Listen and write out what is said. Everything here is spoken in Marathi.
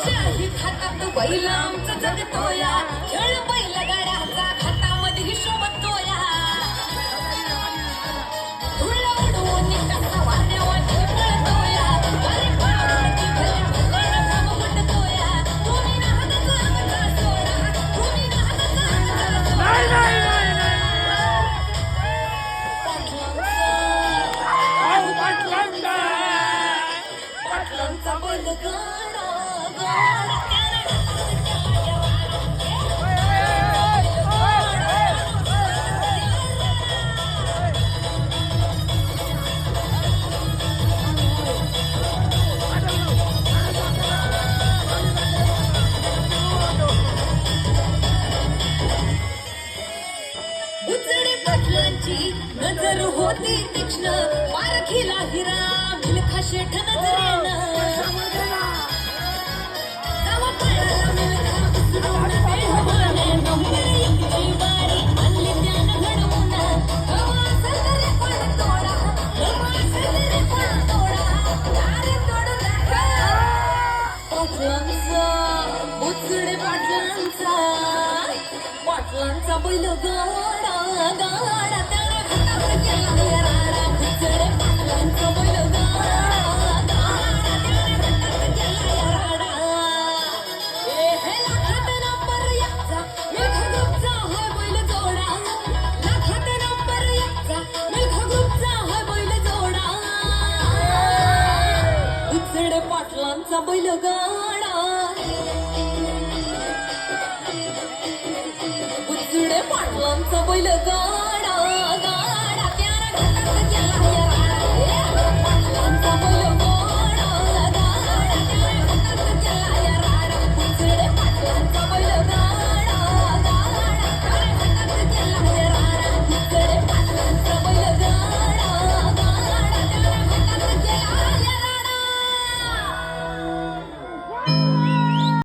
शाही खातात बैल आमचं जगतोया खेळ बैलगाड्याचा खातामध्ये हिशोब तोया धुळ उडवून कसा वाऱ्यावाटे पळतोया अरे पावसाची भल्या भुकळचा मुकुटतोया तुम्ही नाहकचा आमचा सोडा तुम्ही नाहकचा आमचा सोडा पाटलांचा बैल गाडा गाडा उचडे पाटलांची नजर होती तीक्ष्ण पारखीला हिरा मिल्खा शेठ नजरेनं गावा पळाला मिल्खा उचलून पेंढवाने नंबर एकची बारी आणली त्यानं घडवून गवा असेल रे पण तोडा गवा असेल रे पण तोडा अरे तोड नका पाटलांचा उचडे पाटलांचा बैल गाडा गाडा त्याने घाटावर केला राडा उचडे पाटलांचा बैल गाडा गाडा त्याने घाटावर केला राडा हे लाखात नंबर एकचा मिल्खा ग्रुपचा हा बैल जोडा लाखात नंबर एकचा मिल्खा ग्रुपचा हा बैल जोडा उचडे पाटलांचा बैल गाडा उचडे पाटलांचा बैल गाडा